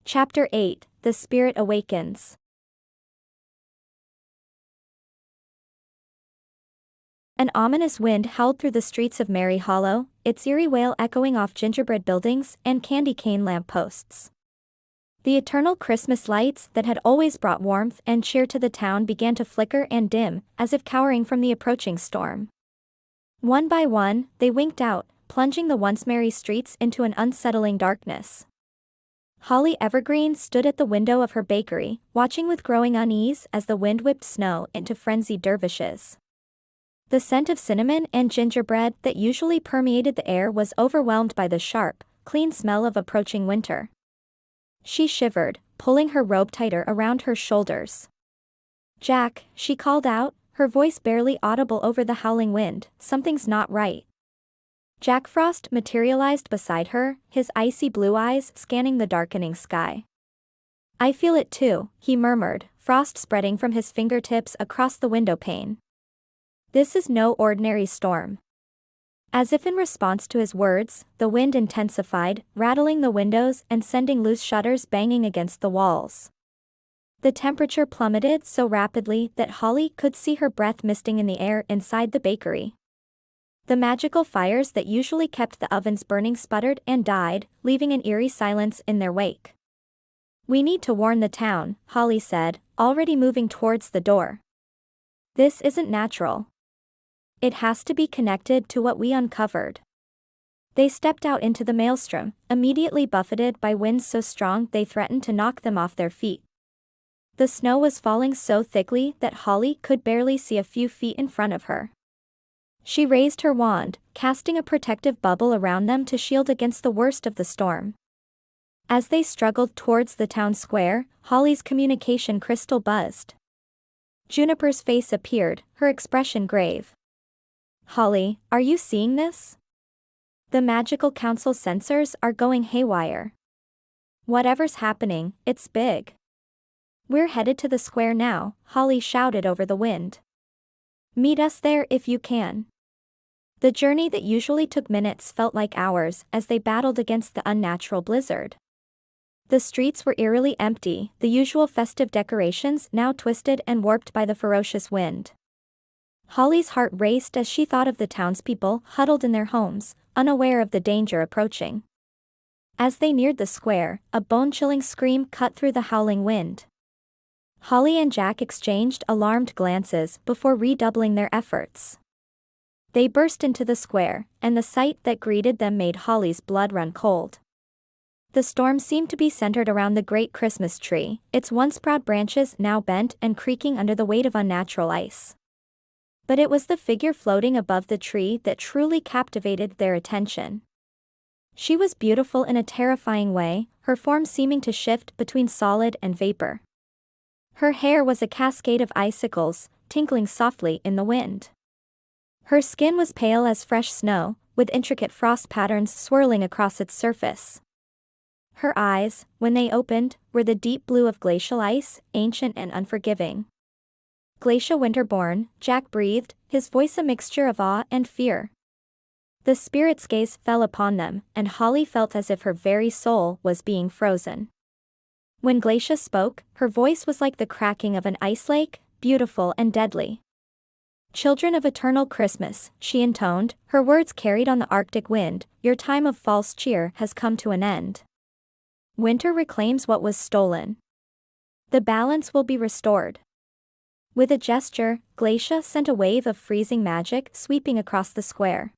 Chapter 8, The Spirit Awakens. An ominous wind howled through the streets of Mary Hollow, its eerie wail echoing off gingerbread buildings and candy cane lampposts. The eternal Christmas lights that had always brought warmth and cheer to the town began to flicker and dim, as if cowering from the approaching storm. One by one, they winked out, plunging the once merry streets into an unsettling darkness. Holly Evergreen stood at the window of her bakery, watching with growing unease as the wind whipped snow into frenzied dervishes. The scent of cinnamon and gingerbread that usually permeated the air was overwhelmed by the sharp, clean smell of approaching winter. She shivered, pulling her robe tighter around her shoulders. "Jack," she called out, her voice barely audible over the howling wind, "something's not right." Jack Frost materialized beside her, his icy blue eyes scanning the darkening sky. "I feel it too," he murmured, frost spreading from his fingertips across the window pane. "This is no ordinary storm." As if in response to his words, the wind intensified, rattling the windows and sending loose shutters banging against the walls. The temperature plummeted so rapidly that Holly could see her breath misting in the air inside the bakery. The magical fires that usually kept the ovens burning sputtered and died, leaving an eerie silence in their wake. "We need to warn the town," Holly said, already moving towards the door. "This isn't natural. It has to be connected to what we uncovered." They stepped out into the maelstrom, immediately buffeted by winds so strong they threatened to knock them off their feet. The snow was falling so thickly that Holly could barely see a few feet in front of her. She raised her wand, casting a protective bubble around them to shield against the worst of the storm. As they struggled towards the town square, Holly's communication crystal buzzed. Juniper's face appeared, her expression grave. "Holly, are you seeing this? The magical council sensors are going haywire. Whatever's happening, it's big." "We're headed to the square now," Holly shouted over the wind. "Meet us there if you can." The journey that usually took minutes felt like hours as they battled against the unnatural blizzard. The streets were eerily empty, the usual festive decorations now twisted and warped by the ferocious wind. Holly's heart raced as she thought of the townspeople huddled in their homes, unaware of the danger approaching. As they neared the square, a bone-chilling scream cut through the howling wind. Holly and Jack exchanged alarmed glances before redoubling their efforts. They burst into the square, and the sight that greeted them made Holly's blood run cold. The storm seemed to be centered around the great Christmas tree, its once proud branches now bent and creaking under the weight of unnatural ice. But it was the figure floating above the tree that truly captivated their attention. She was beautiful in a terrifying way, her form seeming to shift between solid and vapor. Her hair was a cascade of icicles, tinkling softly in the wind. Her skin was pale as fresh snow, with intricate frost patterns swirling across its surface. Her eyes, when they opened, were the deep blue of glacial ice, ancient and unforgiving. "Glacia Winterborn," Jack breathed, his voice a mixture of awe and fear. The spirit's gaze fell upon them, and Holly felt as if her very soul was being frozen. When Glacia spoke, her voice was like the cracking of an ice lake, beautiful and deadly. "Children of eternal Christmas," she intoned, her words carried on the Arctic wind, "your time of false cheer has come to an end. Winter reclaims what was stolen. The balance will be restored." With a gesture, Glacia sent a wave of freezing magic sweeping across the square.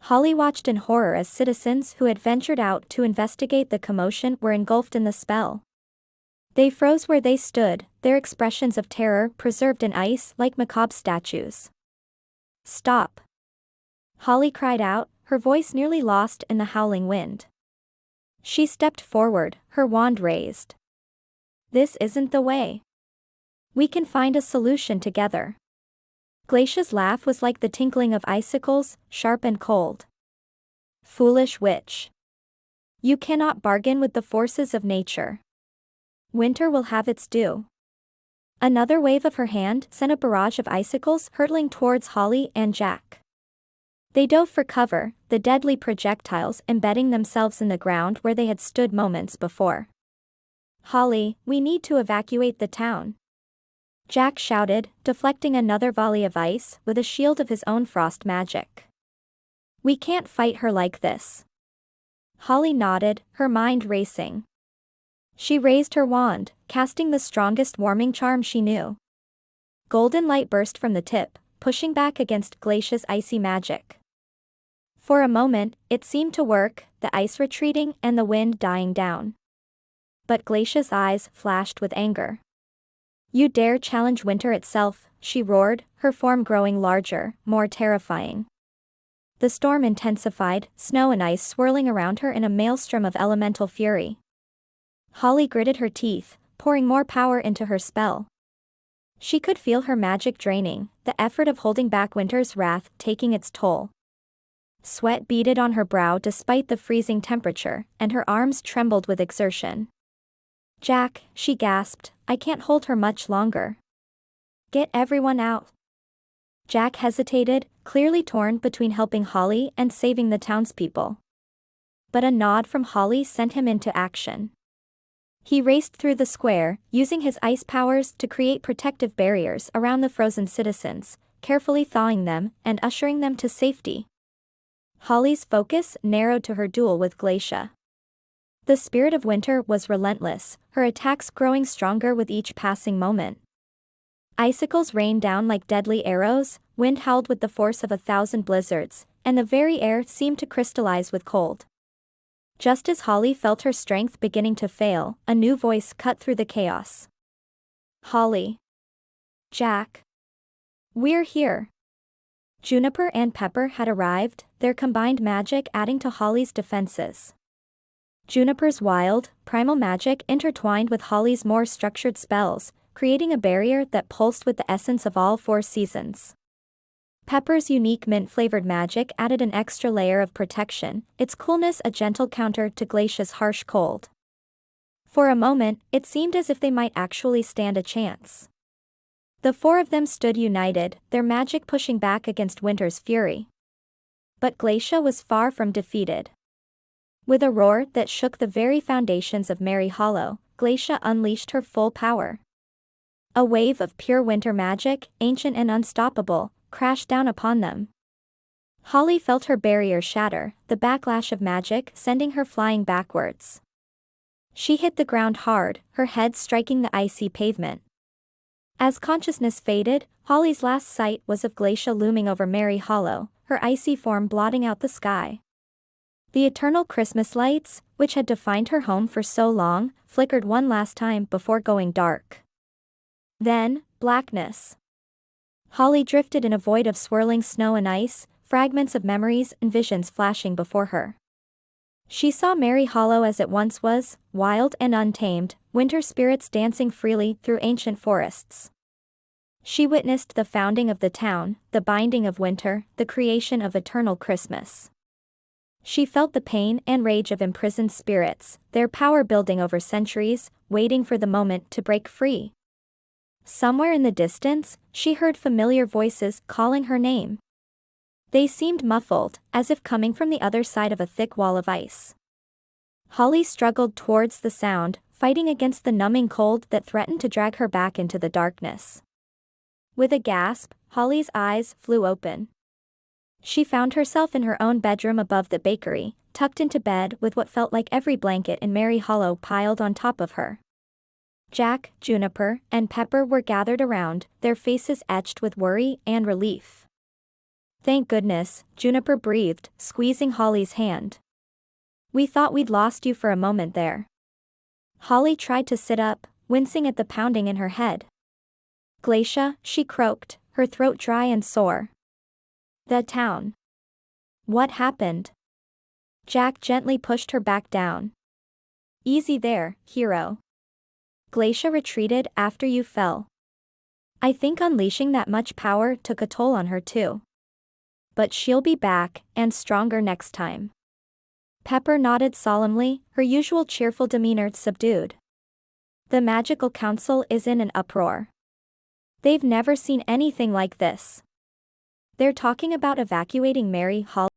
Holly watched in horror as citizens who had ventured out to investigate the commotion were engulfed in the spell. They froze where they stood, their expressions of terror preserved in ice like macabre statues. "Stop!" Holly cried out, her voice nearly lost in the howling wind. She stepped forward, her wand raised. "This isn't the way. We can find a solution together." Glacia's laugh was like the tinkling of icicles, sharp and cold. "Foolish witch. You cannot bargain with the forces of nature. Winter will have its due." Another wave of her hand sent a barrage of icicles hurtling towards Holly and Jack. They dove for cover, the deadly projectiles embedding themselves in the ground where they had stood moments before. Holly, we need to evacuate the town. Jack shouted, deflecting another volley of ice with a shield of his own frost magic. We can't fight her like this. Holly nodded, her mind racing. She raised her wand, casting the strongest warming charm she knew. Golden light burst from the tip, pushing back against Glacia's icy magic. For a moment, it seemed to work, the ice retreating and the wind dying down. But Glacia's eyes flashed with anger. You dare challenge winter itself, she roared, her form growing larger, more terrifying. The storm intensified, snow and ice swirling around her in a maelstrom of elemental fury. Holly gritted her teeth, pouring more power into her spell. She could feel her magic draining, the effort of holding back winter's wrath taking its toll. Sweat beaded on her brow despite the freezing temperature, and her arms trembled with exertion. Jack, she gasped, I can't hold her much longer. Get everyone out. Jack hesitated, clearly torn between helping Holly and saving the townspeople. But a nod from Holly sent him into action. He raced through the square, using his ice powers to create protective barriers around the frozen citizens, carefully thawing them and ushering them to safety. Holly's focus narrowed to her duel with Glacia. The spirit of winter was relentless, her attacks growing stronger with each passing moment. Icicles rained down like deadly arrows, wind howled with the force of 1,000 blizzards, and the very air seemed to crystallize with cold. Just as Holly felt her strength beginning to fail, a new voice cut through the chaos. Holly. Jack. We're here. Juniper and Pepper had arrived, their combined magic adding to Holly's defenses. Juniper's wild, primal magic intertwined with Holly's more structured spells, creating a barrier that pulsed with the essence of all 4 seasons. Pepper's unique mint-flavored magic added an extra layer of protection, its coolness a gentle counter to Glacia's harsh cold. For a moment, it seemed as if they might actually stand a chance. The 4 of them stood united, their magic pushing back against winter's fury. But Glacia was far from defeated. With a roar that shook the very foundations of Merry Hollow, Glacia unleashed her full power. A wave of pure winter magic, ancient and unstoppable, crashed down upon them. Holly felt her barrier shatter, the backlash of magic sending her flying backwards. She hit the ground hard, her head striking the icy pavement. As consciousness faded, Holly's last sight was of Glacia looming over Merry Hollow, her icy form blotting out the sky. The eternal Christmas lights, which had defined her home for so long, flickered one last time before going dark. Then, blackness. Holly drifted in a void of swirling snow and ice, fragments of memories and visions flashing before her. She saw Merry Hollow as it once was, wild and untamed, winter spirits dancing freely through ancient forests. She witnessed the founding of the town, the binding of winter, the creation of eternal Christmas. She felt the pain and rage of imprisoned spirits, their power building over centuries, waiting for the moment to break free. Somewhere in the distance, she heard familiar voices calling her name. They seemed muffled, as if coming from the other side of a thick wall of ice. Holly struggled towards the sound, fighting against the numbing cold that threatened to drag her back into the darkness. With a gasp, Holly's eyes flew open. She found herself in her own bedroom above the bakery, tucked into bed with what felt like every blanket in Merry Hollow piled on top of her. Jack, Juniper, and Pepper were gathered around, their faces etched with worry and relief. Thank goodness, Juniper breathed, squeezing Holly's hand. We thought we'd lost you for a moment there. Holly tried to sit up, wincing at the pounding in her head. Glacia, she croaked, her throat dry and sore. The town. What happened? Jack gently pushed her back down. Easy there, hero. Glacia retreated after you fell. I think unleashing that much power took a toll on her too. But she'll be back, and stronger next time. Pepper nodded solemnly, her usual cheerful demeanor subdued. The magical council is in an uproar. They've never seen anything like this. They're talking about evacuating Merry Hollow.